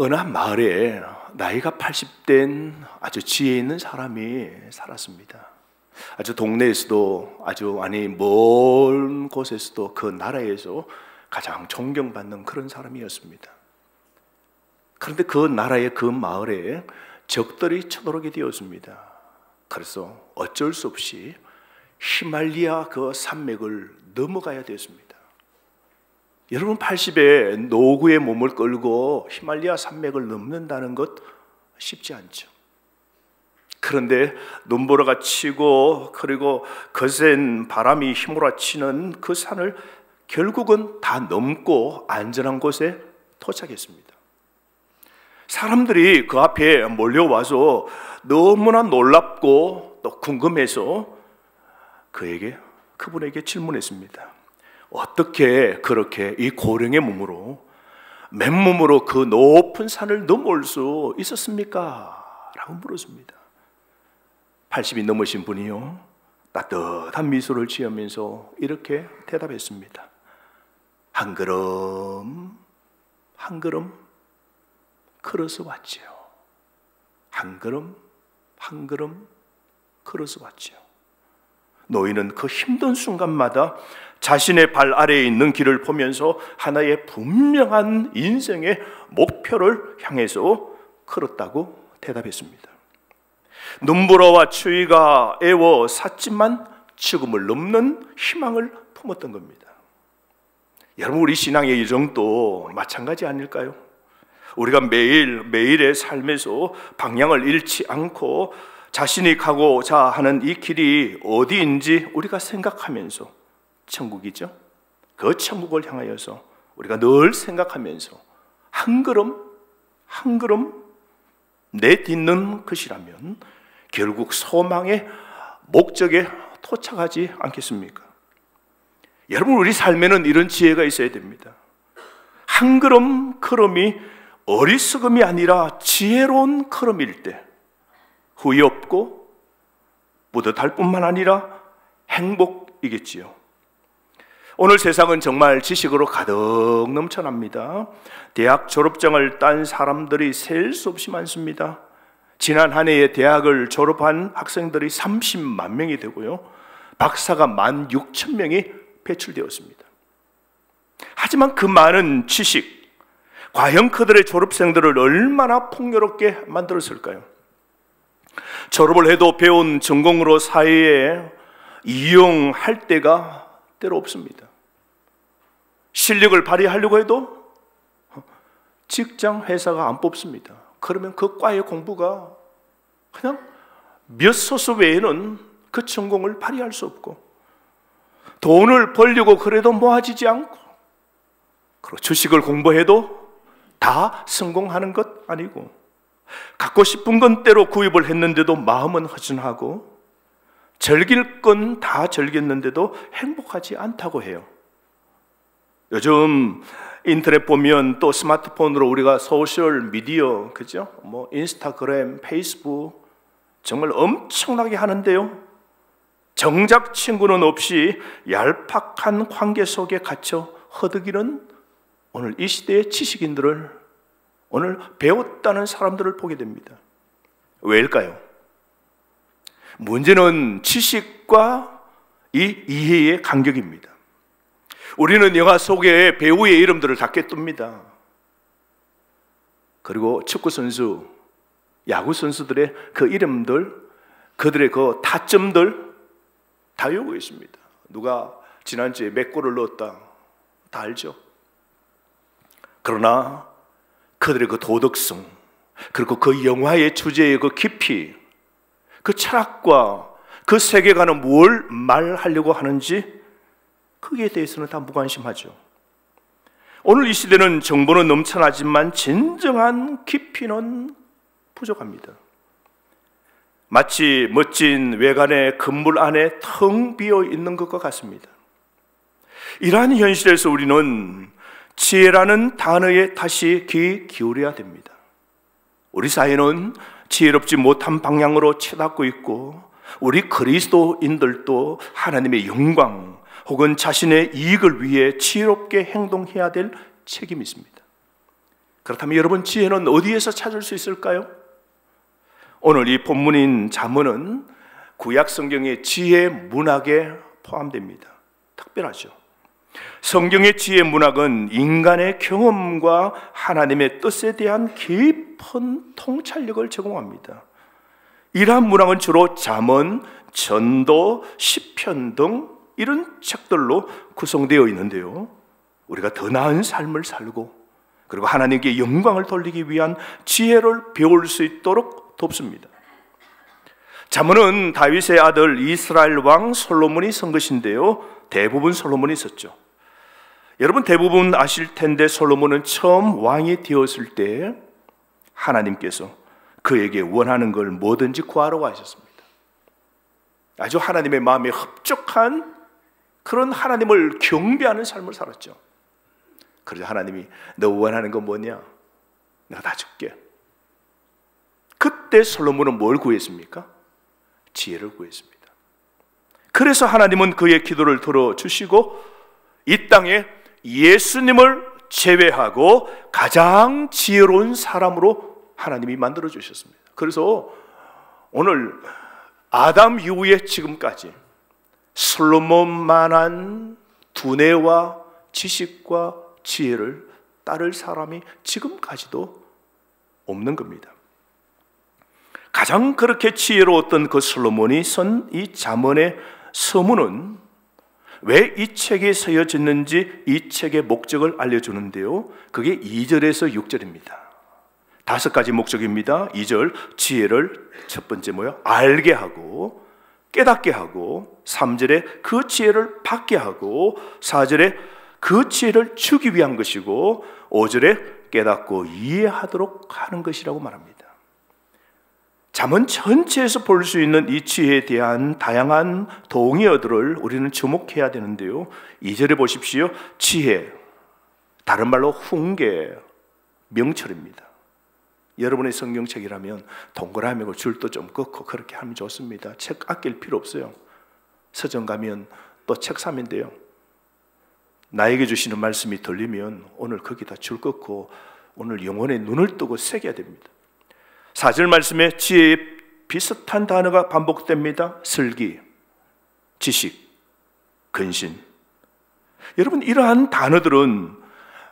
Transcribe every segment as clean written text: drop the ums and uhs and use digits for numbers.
어느 한 마을에 나이가 80된 아주 지혜 있는 사람이 살았습니다. 아주 동네에서도 먼 곳에서도 그 나라에서 가장 존경받는 그런 사람이었습니다. 그런데 그 나라의 그 마을에 적들이 쳐들어오게 되었습니다. 그래서 어쩔 수 없이 히말리아 그 산맥을 넘어가야 되었습니다. 여러분, 80에 노구의 몸을 끌고 히말리아 산맥을 넘는다는 것 쉽지 않죠. 그런데 눈보라가 치고 그리고 거센 바람이 휘몰아치는 그 산을 결국은 다 넘고 안전한 곳에 도착했습니다. 사람들이 그 앞에 몰려와서 너무나 놀랍고 또 궁금해서 그분에게 질문했습니다. 어떻게 그렇게 이 고령의 몸으로 맨몸으로 그 높은 산을 넘어올 수 있었습니까? 라고 물었습니다. 80이 넘으신 분이요, 따뜻한 미소를 지으면서 이렇게 대답했습니다. 한 걸음 한 걸음 걸어서 왔지요. 한 걸음 한 걸음 걸어서 왔지요. 노인은 그 힘든 순간마다 자신의 발 아래에 있는 길을 보면서 하나의 분명한 인생의 목표를 향해서 걸었다고 대답했습니다. 눈보라와 추위가 애워 샀지만 죽음을 넘는 희망을 품었던 겁니다. 여러분, 우리 신앙의 여정도 마찬가지 아닐까요? 우리가 매일의 삶에서 방향을 잃지 않고 자신이 가고자 하는 이 길이 어디인지 우리가 생각하면서, 천국이죠? 그 천국을 향하여서 우리가 늘 생각하면서 한 걸음 한 걸음 내딛는 것이라면 결국 소망의 목적에 도착하지 않겠습니까? 여러분, 우리 삶에는 이런 지혜가 있어야 됩니다. 한 걸음 걸음이 어리석음이 아니라 지혜로운 걸음일 때 후회 없고 뿌듯할 뿐만 아니라 행복이겠지요. 오늘 세상은 정말 지식으로 가득 넘쳐납니다. 대학 졸업장을 딴 사람들이 셀 수 없이 많습니다. 지난 한 해에 대학을 졸업한 학생들이 30만 명이 되고요, 박사가 16,000명이 배출되었습니다. 하지만 그 많은 지식, 과연 그들의 졸업생들을 얼마나 풍요롭게 만들었을까요? 졸업을 해도 배운 전공으로 사회에 이용할 때가 때로 없습니다. 실력을 발휘하려고 해도 직장, 회사가 안 뽑습니다. 그러면 그 과의 공부가 그냥 몇 소수 외에는 그 전공을 발휘할 수 없고, 돈을 벌려고 그래도 모아지지 않고, 그리고 주식을 공부해도 다 성공하는 것 아니고, 갖고 싶은 건 때로 구입을 했는데도 마음은 허전하고, 즐길 건 다 즐겼는데도 행복하지 않다고 해요. 요즘 인터넷 보면 또 스마트폰으로 우리가 소셜 미디어, 그죠? 인스타그램, 페이스북 정말 엄청나게 하는데요, 정작 친구는 없이 얄팍한 관계 속에 갇혀 허덕이는 오늘 이 시대의 지식인들을, 오늘 배웠다는 사람들을 보게 됩니다. 왜일까요? 문제는 지식과 이 이해의 간격입니다. 우리는 영화 속에 배우의 이름들을 다 꿰뚫습니다. 그리고 축구 선수, 야구 선수들의 그 이름들, 그들의 그 타점들 다 외우고 있습니다. 누가 지난주에 몇 골을 넣었다 다 알죠. 그러나 그들의 그 도덕성, 그리고 그 영화의 주제의 그 깊이, 그 철학과 그 세계관은 뭘 말하려고 하는지 거기에 대해서는 다 무관심하죠. 오늘 이 시대는 정보는 넘쳐나지만 진정한 깊이는 부족합니다. 마치 멋진 외관의 건물 안에 텅 비어 있는 것과 같습니다. 이러한 현실에서 우리는 지혜라는 단어에 다시 귀 기울여야 됩니다. 우리 사회는 지혜롭지 못한 방향으로 치닫고 있고, 우리 그리스도인들도 하나님의 영광 혹은 자신의 이익을 위해 지혜롭게 행동해야 될 책임이 있습니다. 그렇다면 여러분, 지혜는 어디에서 찾을 수 있을까요? 오늘 이 본문인 잠언은 구약 성경의 지혜 문학에 포함됩니다. 특별하죠. 성경의 지혜 문학은 인간의 경험과 하나님의 뜻에 대한 깊은 통찰력을 제공합니다. 이러한 문학은 주로 잠언, 전도, 시편 등 이런 책들로 구성되어 있는데요, 우리가 더 나은 삶을 살고 그리고 하나님께 영광을 돌리기 위한 지혜를 배울 수 있도록 돕습니다. 잠언은 다윗의 아들 이스라엘 왕 솔로몬이 쓴 것인데요, 대부분 솔로몬이 썼죠. 여러분 대부분 아실 텐데 솔로몬은 처음 왕이 되었을 때 하나님께서 그에게 원하는 걸 뭐든지 구하라고 하셨습니다. 아주 하나님의 마음에 흡족한 그런 하나님을 경배하는 삶을 살았죠. 그래서 하나님이 너 원하는 건 뭐냐? 내가 다 줄게. 그때 솔로몬은 뭘 구했습니까? 지혜를 구했습니다. 그래서 하나님은 그의 기도를 들어주시고 이 땅에 예수님을 제외하고 가장 지혜로운 사람으로 하나님이 만들어주셨습니다. 그래서 오늘 아담 이후에 지금까지 솔로몬만한 두뇌와 지식과 지혜를 따를 사람이 지금까지도 없는 겁니다. 가장 그렇게 지혜로웠던 그 솔로몬이 쓴 이 잠언의 서문은 왜 이 책이 쓰여졌는지 이 책의 목적을 알려주는데요, 그게 2절에서 6절입니다. 5가지 목적입니다. 2절, 지혜를 첫 번째 뭐요? 알게 하고 깨닫게 하고, 3절에 그 지혜를 받게 하고, 4절에 그 지혜를 주기 위한 것이고, 5절에 깨닫고 이해하도록 하는 것이라고 말합니다. 잠언 전체에서 볼 수 있는 이 지혜에 대한 다양한 동의어들을 우리는 주목해야 되는데요, 2절에 보십시오. 지혜, 다른 말로 훈계, 명철입니다. 여러분의 성경책이라면 동그라미고 줄도 좀 긋고 그렇게 하면 좋습니다. 책 아낄 필요 없어요. 서점 가면 또 책 사면 돼요. 나에게 주시는 말씀이 들리면 오늘 거기다 줄 긋고 오늘 영혼의 눈을 뜨고 새겨야 됩니다. 4절 말씀에 지혜에 비슷한 단어가 반복됩니다. 슬기, 지식, 근신. 여러분, 이러한 단어들은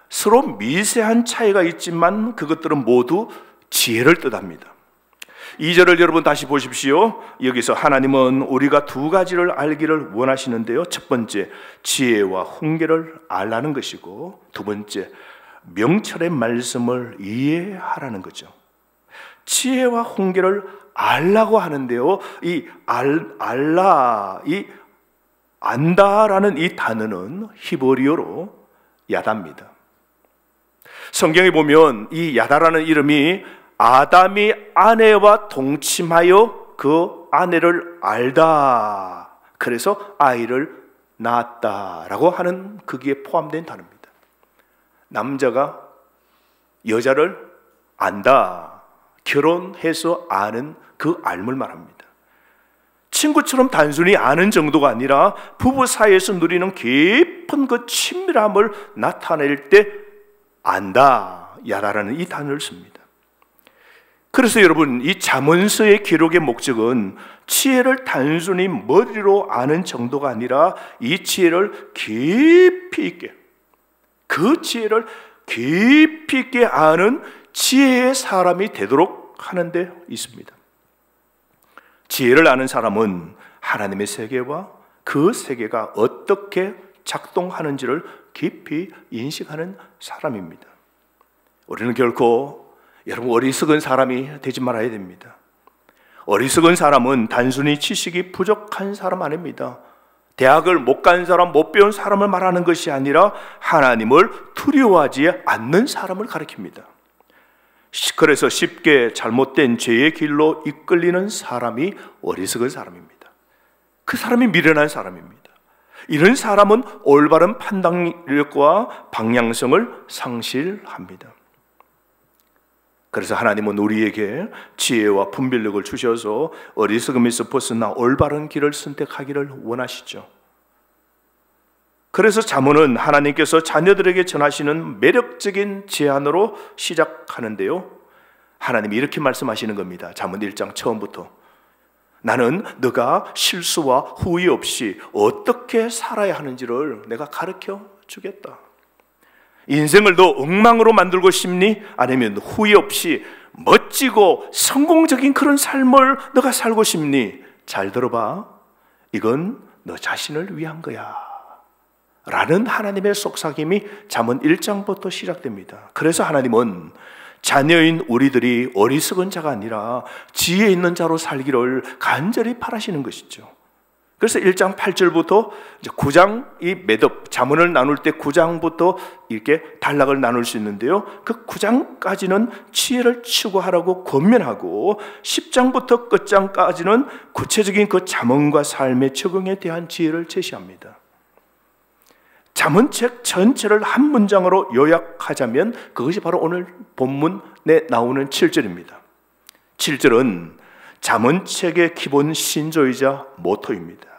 서로 미세한 차이가 있지만 그것들은 모두 지혜를 뜻합니다. 2절을 여러분 다시 보십시오. 여기서 하나님은 우리가 2가지를 알기를 원하시는데요, 첫 번째, 지혜와 훈계를 알라는 것이고, 두 번째, 명철의 말씀을 이해하라는 거죠. 지혜와 훈계를 알라고 하는데요, 이 알라, 이 안다라는 이 단어는 히브리어로 야다입니다. 성경에 보면 이 야다라는 이름이 아담이 아내와 동침하여 그 아내를 알다, 그래서 아이를 낳았다라고 하는 거기에 포함된 단어입니다. 남자가 여자를 안다, 결혼해서 아는 그 알물 말합니다. 친구처럼 단순히 아는 정도가 아니라 부부 사이에서 누리는 깊은 그 친밀함을 나타낼 때 안다, 야다라는 이 단어를 씁니다. 그래서 여러분, 이 잠언서의 기록의 목적은 지혜를 단순히 머리로 아는 정도가 아니라 이 지혜를 깊이 있게, 그 지혜를 깊이 있게 아는 지혜의 사람이 되도록 하는 데 있습니다. 지혜를 아는 사람은 하나님의 세계와 그 세계가 어떻게 작동하는지를 깊이 인식하는 사람입니다. 우리는 결코 여러분 어리석은 사람이 되지 말아야 됩니다. 어리석은 사람은 단순히 지식이 부족한 사람 아닙니다. 대학을 못 간 사람, 못 배운 사람을 말하는 것이 아니라 하나님을 두려워하지 않는 사람을 가리킵니다. 그래서 쉽게 잘못된 죄의 길로 이끌리는 사람이 어리석은 사람입니다. 그 사람이 미련한 사람입니다. 이런 사람은 올바른 판단력과 방향성을 상실합니다. 그래서 하나님은 우리에게 지혜와 분별력을 주셔서 어리석음에서 벗어나 올바른 길을 선택하기를 원하시죠. 그래서 잠언은 하나님께서 자녀들에게 전하시는 매력적인 제안으로 시작하는데요, 하나님이 이렇게 말씀하시는 겁니다. 잠언 1장 처음부터. 나는 너가 실수와 후회 없이 어떻게 살아야 하는지를 내가 가르쳐 주겠다. 인생을 너 엉망으로 만들고 싶니? 아니면 후회 없이 멋지고 성공적인 그런 삶을 너가 살고 싶니? 잘 들어봐. 이건 너 자신을 위한 거야 라는 하나님의 속삭임이 잠언 1장부터 시작됩니다. 그래서 하나님은 자녀인 우리들이 어리석은 자가 아니라 지혜 있는 자로 살기를 간절히 바라시는 것이죠. 그래서 1장 8절부터 9장 이 매듭, 잠언을 나눌 때 9장부터 이렇게 단락을 나눌 수 있는데요, 그 9장까지는 지혜를 추구하라고 권면하고 10장부터 끝장까지는 구체적인 그 잠언과 삶의 적응에 대한 지혜를 제시합니다. 잠언책 전체를 한 문장으로 요약하자면 그것이 바로 오늘 본문에 나오는 7절입니다. 7절은 잠언책의 기본 신조이자 모토입니다.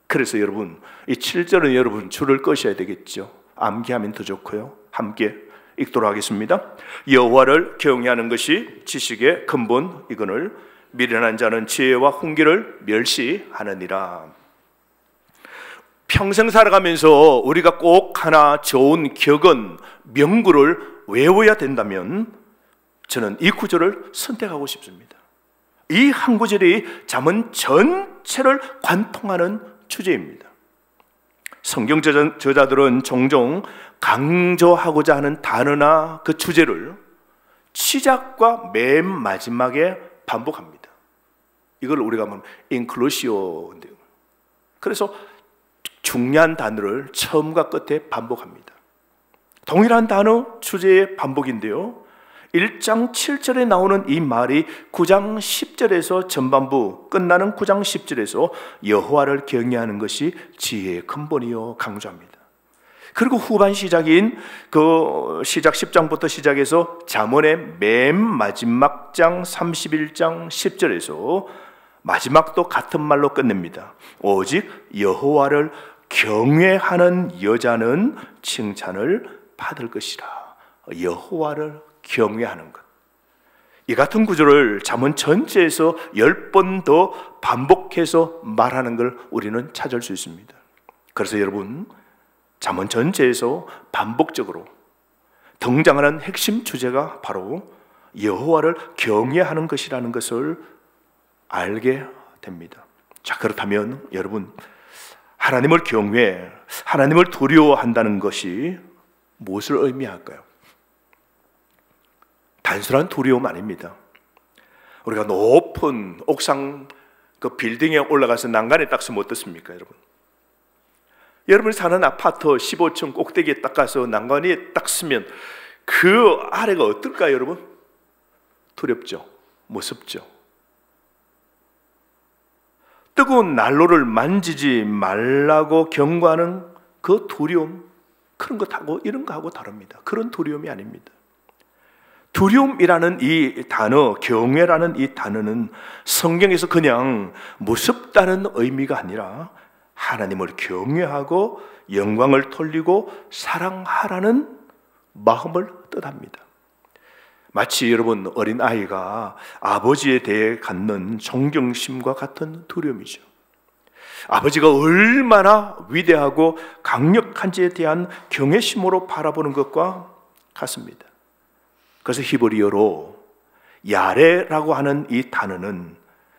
그래서 여러분, 이 7절은 여러분 줄을 꺼셔야 되겠죠. 암기하면 더 좋고요. 함께 읽도록 하겠습니다. 여호와를 경외하는 것이 지식의 근본, 이거를 미련한 자는 지혜와 훈계를 멸시하느니라. 평생 살아가면서 우리가 꼭 하나 좋은 격언, 명구를 외워야 된다면 저는 이 구절을 선택하고 싶습니다. 이 한 구절이 잠언 전체를 관통하는 주제입니다. 성경 저자들은 종종 강조하고자 하는 단어나 그 주제를 시작과 맨 마지막에 반복합니다. 이걸 우리가 말하면 인클루시오인데요. 그래서 중요한 단어를 처음과 끝에 반복합니다. 동일한 단어, 주제의 반복인데요, 1장 7절에 나오는 이 말이 9장 10절에서 전반부 끝나는 9장 10절에서 여호와를 경외하는 것이 지혜의 근본이요 강조합니다. 그리고 후반 시작인 그 시작 10장부터 시작해서 잠언의 맨 마지막 장 31장 10절에서 마지막도 같은 말로 끝냅니다. 오직 여호와를 경외하는 여자는 칭찬을 받을 것이라. 여호와를 경외하는 것. 이 같은 구조를 잠언 전체에서 10번 더 반복해서 말하는 걸 우리는 찾을 수 있습니다. 그래서 여러분, 잠언 전체에서 반복적으로 등장하는 핵심 주제가 바로 여호와를 경외하는 것이라는 것을 알게 됩니다. 자, 그렇다면 여러분, 하나님을 경외, 하나님을 두려워한다는 것이 무엇을 의미할까요? 단순한 두려움 아닙니다. 우리가 높은 옥상 그 빌딩에 올라가서 난간에 딱 서면 어떻습니까, 여러분? 여러분이 사는 아파트 15층 꼭대기에 딱 가서 난간에 딱 서면 그 아래가 어떨까요, 여러분? 두렵죠? 무섭죠? 뜨거운 난로를 만지지 말라고 경고하는 그 두려움, 그런 것하고 이런 거하고 다릅니다. 그런 두려움이 아닙니다. 두려움이라는 이 단어, 경외라는 이 단어는 성경에서 그냥 무섭다는 의미가 아니라 하나님을 경외하고 영광을 돌리고 사랑하라는 마음을 뜻합니다. 마치 여러분 어린 아이가 아버지에 대해 갖는 존경심과 같은 두려움이죠. 아버지가 얼마나 위대하고 강력한지에 대한 경외심으로 바라보는 것과 같습니다. 그래서 히브리어로 야레라고 하는 이 단어는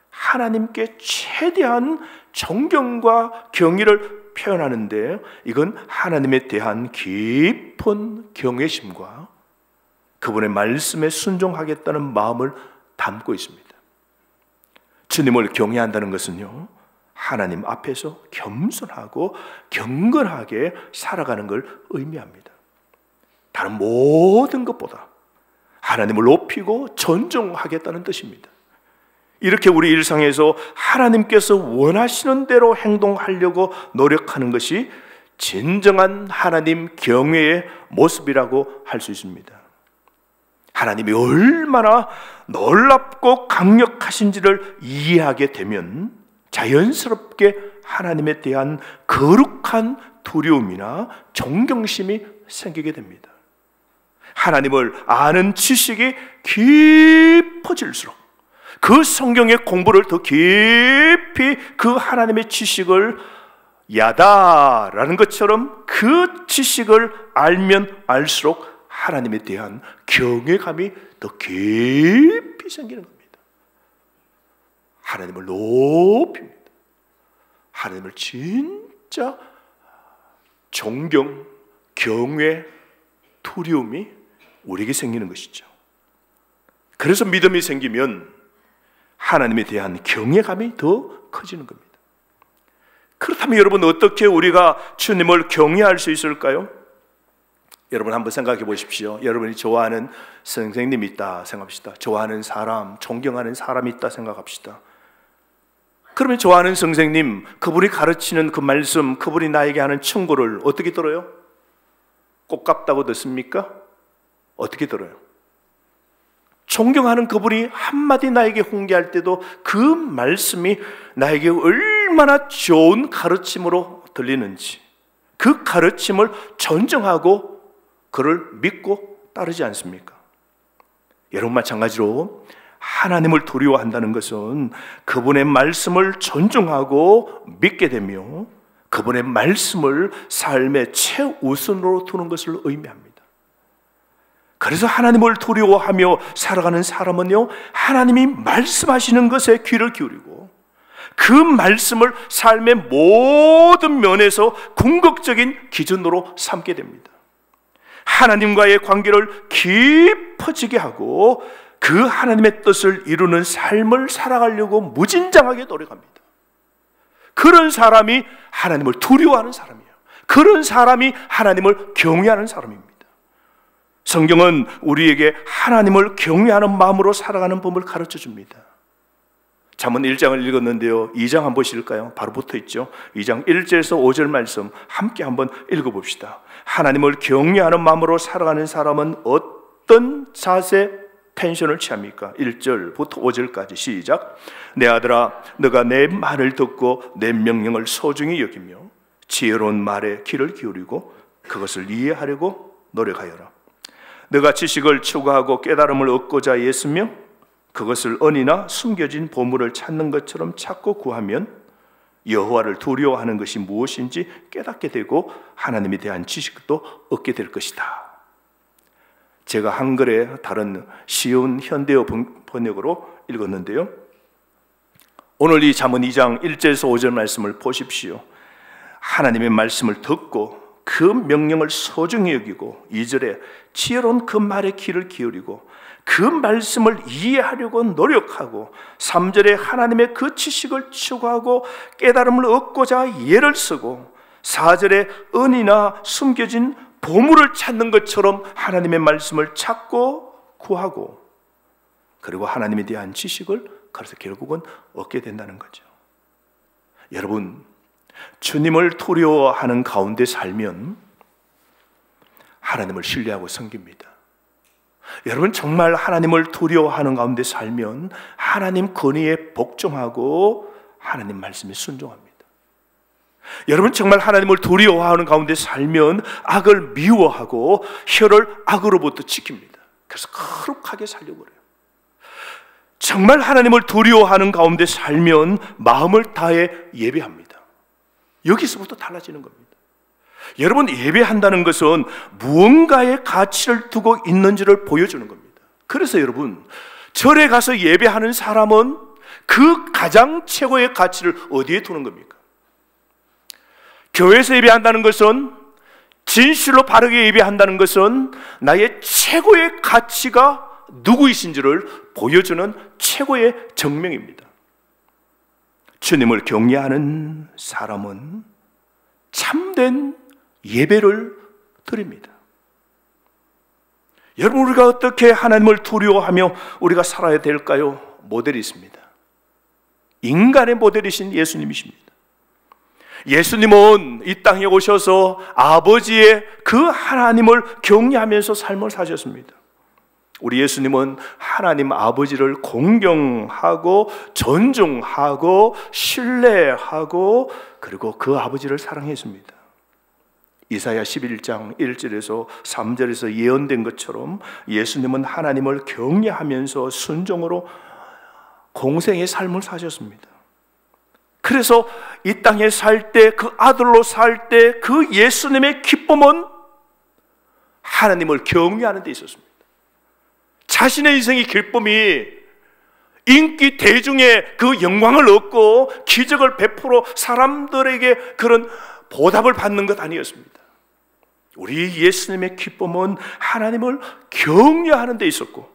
하나님께 최대한 존경과 경의를 표현하는데, 이건 하나님에 대한 깊은 경외심과 그분의 말씀에 순종하겠다는 마음을 담고 있습니다. 주님을 경외한다는 것은요, 하나님 앞에서 겸손하고 경건하게 살아가는 걸 의미합니다. 다른 모든 것보다 하나님을 높이고 존중하겠다는 뜻입니다. 이렇게 우리 일상에서 하나님께서 원하시는 대로 행동하려고 노력하는 것이 진정한 하나님 경외의 모습이라고 할 수 있습니다. 하나님이 얼마나 놀랍고 강력하신지를 이해하게 되면 자연스럽게 하나님에 대한 거룩한 두려움이나 존경심이 생기게 됩니다. 하나님을 아는 지식이 깊어질수록 그 성경의 공부를 더 깊이 그 하나님의 지식을 야다라는 것처럼 그 지식을 알면 알수록 하나님에 대한 경외감이 더 깊이 생기는 겁니다. 하나님을 높입니다. 하나님을 진짜 존경, 경외, 두려움이 우리에게 생기는 것이죠. 그래서 믿음이 생기면 하나님에 대한 경외감이 더 커지는 겁니다. 그렇다면 여러분, 어떻게 우리가 주님을 경외할 수 있을까요? 여러분 한번 생각해 보십시오. 여러분이 좋아하는 선생님이 있다 생각합시다. 좋아하는 사람, 존경하는 사람이 있다 생각합시다. 그러면 좋아하는 선생님, 그분이 가르치는 그 말씀, 그분이 나에게 하는 충고를 어떻게 들어요? 꼭 같다고 듣습니까? 어떻게 들어요? 존경하는 그분이 한마디 나에게 홍계할 때도 그 말씀이 나에게 얼마나 좋은 가르침으로 들리는지, 그 가르침을 존중하고 그를 믿고 따르지 않습니까? 여러분, 마찬가지로 하나님을 두려워한다는 것은 그분의 말씀을 존중하고 믿게 되며 그분의 말씀을 삶의 최우선으로 두는 것을 의미합니다. 그래서 하나님을 두려워하며 살아가는 사람은요, 하나님이 말씀하시는 것에 귀를 기울이고 그 말씀을 삶의 모든 면에서 궁극적인 기준으로 삼게 됩니다. 하나님과의 관계를 깊어지게 하고 그 하나님의 뜻을 이루는 삶을 살아가려고 무진장하게 노력합니다. 그런 사람이 하나님을 두려워하는 사람이에요. 그런 사람이 하나님을 경외하는 사람입니다. 성경은 우리에게 하나님을 경외하는 마음으로 살아가는 법을 가르쳐 줍니다. 잠언 1장을 읽었는데요, 2장 한번 보실까요? 바로 붙어 있죠. 2장 1절에서 5절 말씀 함께 한번 읽어봅시다. 하나님을 경외하는 마음으로 살아가는 사람은 어떤 자세, 텐션을 취합니까? 1절부터 5절까지 시작. 내 아들아, 너가 내 말을 듣고 내 명령을 소중히 여기며 지혜로운 말에 귀를 기울이고 그것을 이해하려고 노력하여라. 너가 지식을 추구하고 깨달음을 얻고자 애쓰며 그것을 언이나 숨겨진 보물을 찾는 것처럼 찾고 구하면 여호와를 두려워하는 것이 무엇인지 깨닫게 되고 하나님에 대한 지식도 얻게 될 것이다. 제가 한글에 다른 쉬운 현대어 번역으로 읽었는데요, 오늘 이 잠언 2장 1절에서 5절 말씀을 보십시오. 하나님의 말씀을 듣고 그 명령을 소중히 여기고 2절에 지혜로운 그 말에 귀를 기울이고 그 말씀을 이해하려고 노력하고 3절에 하나님의 그 지식을 추구하고 깨달음을 얻고자 예를 쓰고 4절에 은이나 숨겨진 보물을 찾는 것처럼 하나님의 말씀을 찾고 구하고 그리고 하나님에 대한 지식을 그래서 결국은 얻게 된다는 거죠. 여러분, 주님을 두려워하는 가운데 살면 하나님을 신뢰하고 섬깁니다. 여러분, 정말 하나님을 두려워하는 가운데 살면 하나님 권위에 복종하고 하나님 말씀에 순종합니다. 여러분, 정말 하나님을 두려워하는 가운데 살면 악을 미워하고 혀를 악으로부터 지킵니다. 그래서 거룩하게 살려고 그래요. 정말 하나님을 두려워하는 가운데 살면 마음을 다해 예배합니다. 여기서부터 달라지는 겁니다. 여러분, 예배한다는 것은 무언가의 가치를 두고 있는지를 보여주는 겁니다. 그래서 여러분, 절에 가서 예배하는 사람은 그 가장 최고의 가치를 어디에 두는 겁니까? 교회에서 예배한다는 것은, 진실로 바르게 예배한다는 것은 나의 최고의 가치가 누구이신지를 보여주는 최고의 증명입니다. 주님을 경외하는 사람은 참된 예배를 드립니다. 여러분, 우리가 어떻게 하나님을 두려워하며 우리가 살아야 될까요? 모델이 있습니다. 인간의 모델이신 예수님이십니다. 예수님은 이 땅에 오셔서 아버지의 그 하나님을 경외하면서 삶을 사셨습니다. 우리 예수님은 하나님 아버지를 공경하고 존중하고 신뢰하고 그리고 그 아버지를 사랑했습니다. 이사야 11장 1절에서 3절에서 예언된 것처럼 예수님은 하나님을 경외하면서 순종으로 공생의 삶을 사셨습니다. 그래서 이 땅에 살 때, 그 아들로 살 때 그 예수님의 기쁨은 하나님을 경외하는 데 있었습니다. 자신의 인생의 기쁨이 인기 대중의 그 영광을 얻고 기적을 베풀어 사람들에게 그런 보답을 받는 것 아니었습니다. 우리 예수님의 기쁨은 하나님을 경외하는 데 있었고,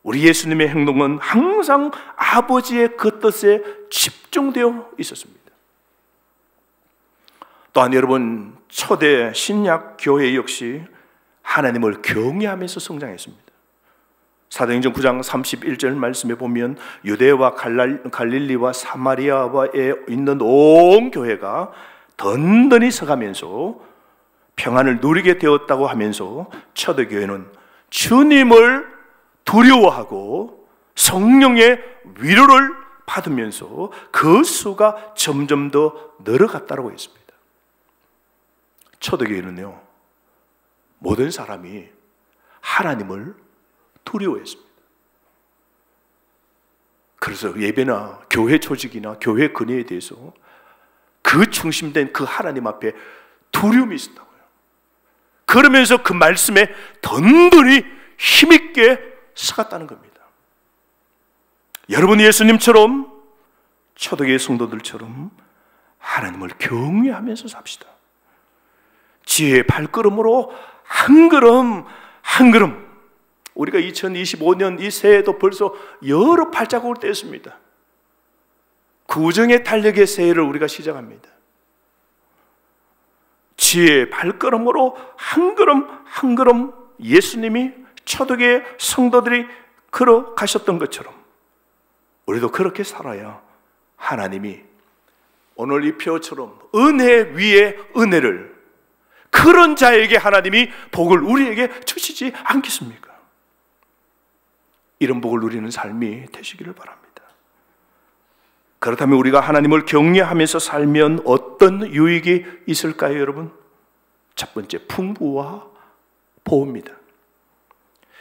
우리 예수님의 행동은 항상 아버지의 그 뜻에 집중되어 있었습니다. 또한 여러분, 초대 신약 교회 역시 하나님을 경외하면서 성장했습니다. 사도행전 9장 31절 말씀에 보면 유대와 갈릴리와 사마리아에 있는 온 교회가 든든히 서가면서 평안을 누리게 되었다고 하면서 초대교회는 주님을 두려워하고 성령의 위로를 받으면서 그 수가 점점 더 늘어갔다고 했습니다. 초대교회는요, 모든 사람이 하나님을 두려워했습니다. 그래서 예배나 교회 조직이나 교회 근혜에 대해서 그 중심된 그 하나님 앞에 두려움이 있었다고요. 그러면서 그 말씀에 든든히 힘있게 서갔다는 겁니다. 여러분, 예수님처럼 초대교회 성도들처럼 하나님을 경외하면서 삽시다. 지혜의 발걸음으로 한 걸음 한 걸음, 우리가 2025년 이 새해도 벌써 여러 발자국을 떼었습니다. 구정의 달력의 새해를 우리가 시작합니다. 지혜의 발걸음으로 한 걸음 한 걸음 예수님이 초대교회 성도들이 걸어가셨던 것처럼 우리도 그렇게 살아야 하나님이 오늘 이 표처럼 은혜 위에 은혜를, 그런 자에게 하나님이 복을 우리에게 주시지 않겠습니까? 이런 복을 누리는 삶이 되시기를 바랍니다. 그렇다면 우리가 하나님을 경외하면서 살면 어떤 유익이 있을까요, 여러분? 첫 번째, 풍부와 보호입니다.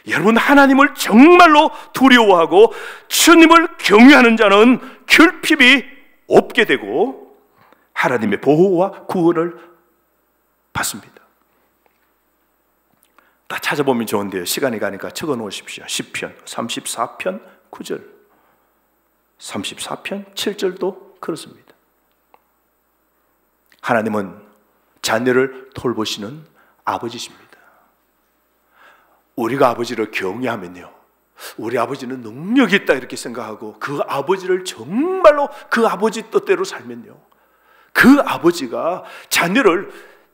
여러분, 하나님을 정말로 두려워하고 주님을 경외하는 자는 결핍이 없게 되고 하나님의 보호와 구원을 받습니다. 다 찾아보면 좋은데요, 시간이 가니까 적어 놓으십시오. 시편 34편 9절, 34편 7절도 그렇습니다. 하나님은 자녀를 돌보시는 아버지십니다. 우리가 아버지를 경외하면요, 우리 아버지는 능력이 있다 이렇게 생각하고 그 아버지를 정말로 그 아버지 뜻대로 살면요, 그 아버지가 자녀를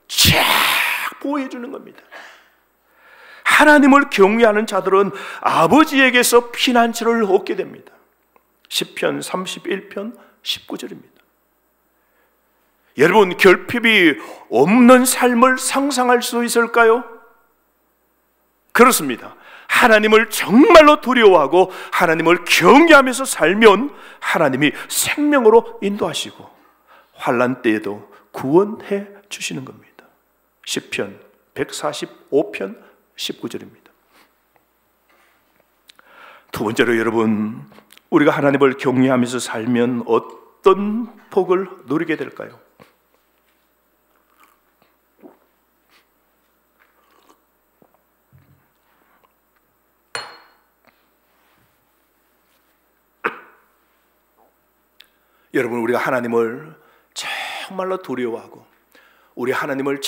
쫙 보호해 주는 겁니다. 하나님을 경외하는 자들은 아버지에게서 피난처를 얻게 됩니다. 시편 31편 19절입니다. 여러분, 결핍이 없는 삶을 상상할 수 있을까요? 그렇습니다. 하나님을 정말로 두려워하고 하나님을 경외하면서 살면 하나님이 생명으로 인도하시고 환난 때에도 구원해 주시는 겁니다. 시편 145편 19절입니다. 두 번째로 여러분, 우리가 하나님을 경외하면서 살면 어떤 복을 누리게 될까요? 여러분, 우리가 하나님을 정말로 두려워하고 우리 하나님을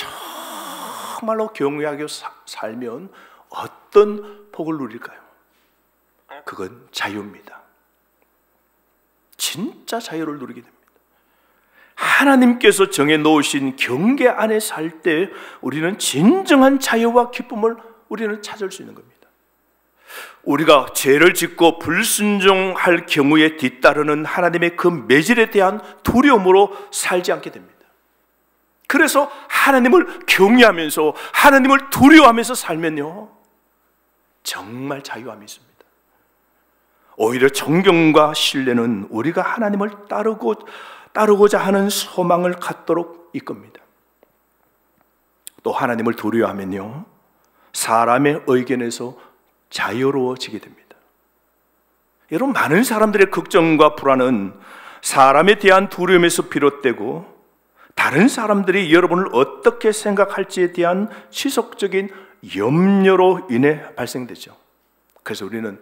정말로 경외하게 살면 어떤 복을 누릴까요? 그건 자유입니다. 진짜 자유를 누리게 됩니다. 하나님께서 정해놓으신 경계 안에 살 때 우리는 진정한 자유와 기쁨을 우리는 찾을 수 있는 겁니다. 우리가 죄를 짓고 불순종할 경우에 뒤따르는 하나님의 그 매질에 대한 두려움으로 살지 않게 됩니다. 그래서 하나님을 경외하면서 하나님을 두려워하면서 살면요, 정말 자유함이 있습니다. 오히려 존경과 신뢰는 우리가 하나님을 따르고자 하는 소망을 갖도록 이끕니다. 또 하나님을 두려워하면요, 사람의 의견에서 자유로워지게 됩니다. 여러분, 많은 사람들의 걱정과 불안은 사람에 대한 두려움에서 비롯되고 다른 사람들이 여러분을 어떻게 생각할지에 대한 지속적인 염려로 인해 발생되죠. 그래서 우리는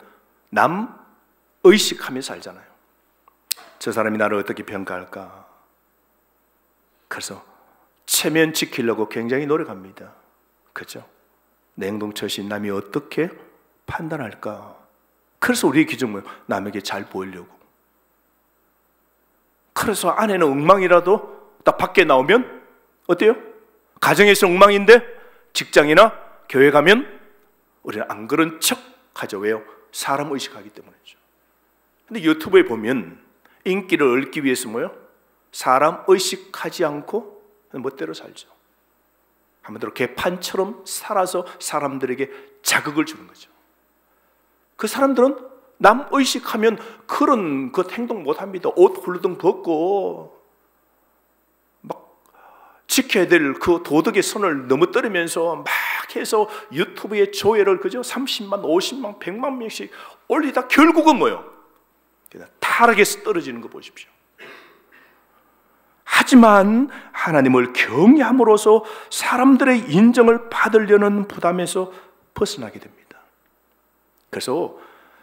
남 의식하며 살잖아요. 저 사람이 나를 어떻게 평가할까? 그래서 체면 지키려고 굉장히 노력합니다. 그렇죠? 내 행동 처신 남이 어떻게 판단할까? 그래서 우리의 기준은 남에게 잘 보이려고. 그래서 안에는 엉망이라도 딱 밖에 나오면 어때요? 가정에서 엉망인데 직장이나 교회 가면 우리는 안 그런 척 하죠. 왜요? 사람 의식하기 때문이죠. 근데 유튜브에 보면 인기를 얻기 위해서 뭐요? 사람 의식하지 않고 멋대로 살죠. 한마디로 개판처럼 살아서 사람들에게 자극을 주는 거죠. 그 사람들은 남 의식하면 그런 그 행동 못 합니다. 옷 훌르덩 벗고 막 지켜야 될 그 도덕의 선을 넘어뜨리면서 막 해서 유튜브에 조회를 그죠? 30만, 50만, 100만 명씩 올리다 결국은 뭐예요? 타락에서 떨어지는 거 보십시오. 하지만 하나님을 경외함으로써 사람들의 인정을 받으려는 부담에서 벗어나게 됩니다. 그래서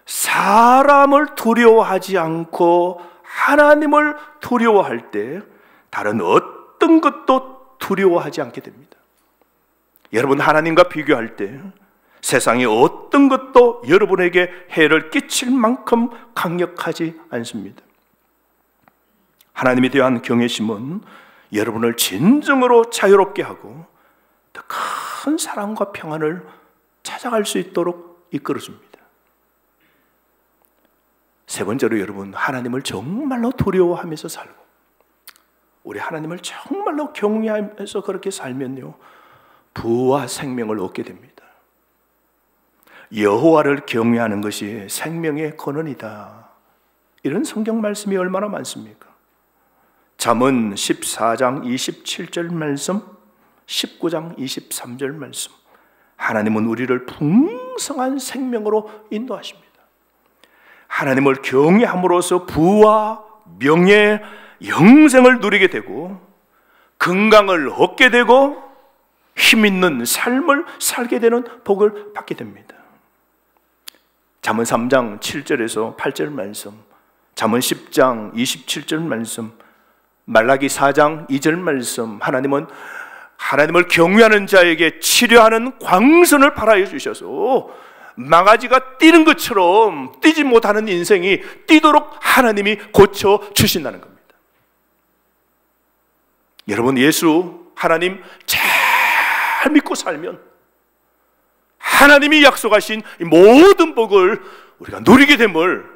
사람을 두려워하지 않고 하나님을 두려워할 때 다른 어떤 것도 두려워하지 않게 됩니다. 여러분, 하나님과 비교할 때 세상의 어떤 것도 여러분에게 해를 끼칠 만큼 강력하지 않습니다. 하나님에 대한 경외심은 여러분을 진정으로 자유롭게 하고 더 큰 사랑과 평안을 찾아갈 수 있도록 이끌어줍니다. 세 번째로 여러분, 하나님을 정말로 두려워하면서 살고 우리 하나님을 정말로 경외하면서 그렇게 살면요, 부와 생명을 얻게 됩니다. 여호와를 경외하는 것이 생명의 근원이다. 이런 성경 말씀이 얼마나 많습니까? 잠언 14장 27절 말씀, 19장 23절 말씀. 하나님은 우리를 풍성한 생명으로 인도하십니다. 하나님을 경외함으로써 부와 명예, 영생을 누리게 되고 건강을 얻게 되고 힘 있는 삶을 살게 되는 복을 받게 됩니다. 잠언 3장 7절에서 8절 말씀, 잠언 10장 27절 말씀, 말라기 4장 2절 말씀. 하나님은 하나님을 경외하는 자에게 치료하는 광선을 발하여 주셔서 망아지가 뛰는 것처럼 뛰지 못하는 인생이 뛰도록 하나님이 고쳐주신다는 겁니다. 여러분, 예수 하나님 잘 믿고 살면 하나님이 약속하신 이 모든 복을 우리가 누리게 됨을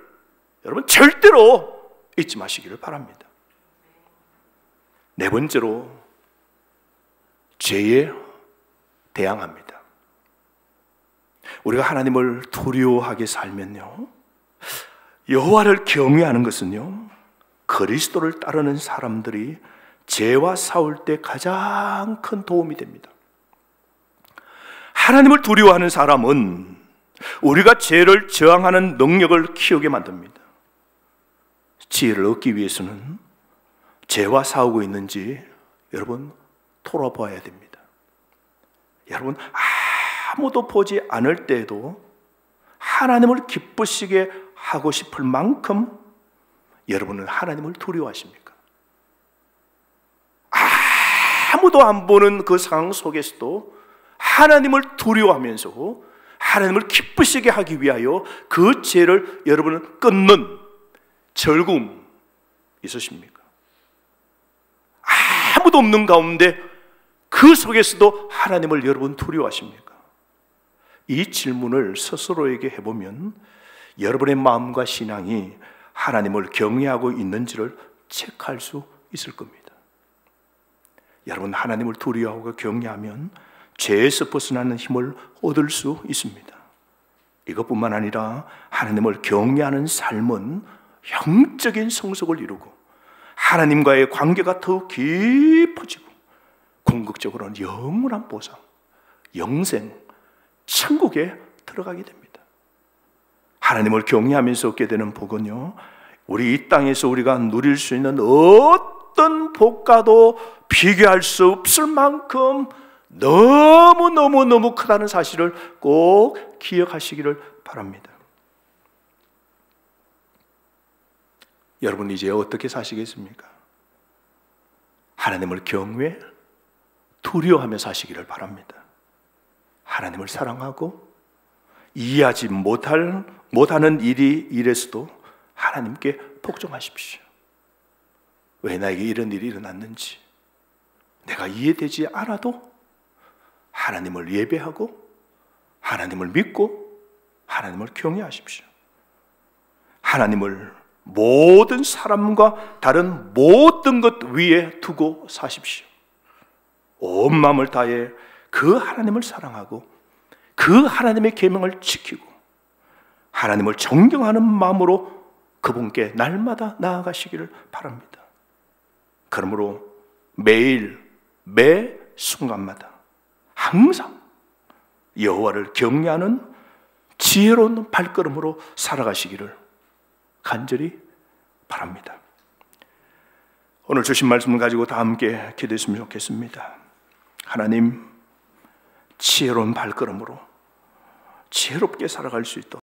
여러분 절대로 잊지 마시기를 바랍니다. 네 번째로, 죄에 대항합니다. 우리가 하나님을 두려워하게 살면요, 여호와를 경외하는 것은요, 그리스도를 따르는 사람들이 죄와 싸울 때 가장 큰 도움이 됩니다. 하나님을 두려워하는 사람은 우리가 죄를 저항하는 능력을 키우게 만듭니다. 지혜를 얻기 위해서는 죄와 싸우고 있는지 여러분 돌아봐야 됩니다. 여러분, 아무도 보지 않을 때에도 하나님을 기쁘시게 하고 싶을 만큼 여러분은 하나님을 두려워하십니까? 아무도 안 보는 그 상황 속에서도 하나님을 두려워하면서 하나님을 기쁘시게 하기 위하여 그 죄를 여러분은 끊는 즐거움 있으십니까? 아무도 없는 가운데 그 속에서도 하나님을 여러분 두려워하십니까? 이 질문을 스스로에게 해보면 여러분의 마음과 신앙이 하나님을 경외하고 있는지를 체크할 수 있을 겁니다. 여러분, 하나님을 두려워하고 경외하면 죄에서 벗어나는 힘을 얻을 수 있습니다. 이것뿐만 아니라 하나님을 경외하는 삶은 영적인 성숙을 이루고 하나님과의 관계가 더욱 깊어지고 궁극적으로는 영원한 보상, 영생, 천국에 들어가게 됩니다. 하나님을 경외하면서 얻게 되는 복은요, 우리 이 땅에서 우리가 누릴 수 있는 어떤 복과도 비교할 수 없을 만큼 너무 크다는 사실을 꼭 기억하시기를 바랍니다. 여러분 이제 어떻게 사시겠습니까? 하나님을 경외, 두려워하며 사시기를 바랍니다. 하나님을 사랑하고 이해하지 못하는 일에서도 하나님께 복종하십시오. 왜 나에게 이런 일이 일어났는지 내가 이해되지 않아도 하나님을 예배하고 하나님을 믿고 하나님을 경외하십시오. 하나님을 모든 사람과 다른 모든 것 위에 두고 사십시오. 온 마음을 다해 그 하나님을 사랑하고 그 하나님의 계명을 지키고 하나님을 존경하는 마음으로 그분께 날마다 나아가시기를 바랍니다. 그러므로 매일 매 순간마다 항상 여호와를 경외하는 지혜로운 발걸음으로 살아가시기를 간절히 바랍니다. 오늘 주신 말씀을 가지고 다 함께 기도했으면 좋겠습니다. 하나님, 지혜로운 발걸음으로 지혜롭게 살아갈 수 있도록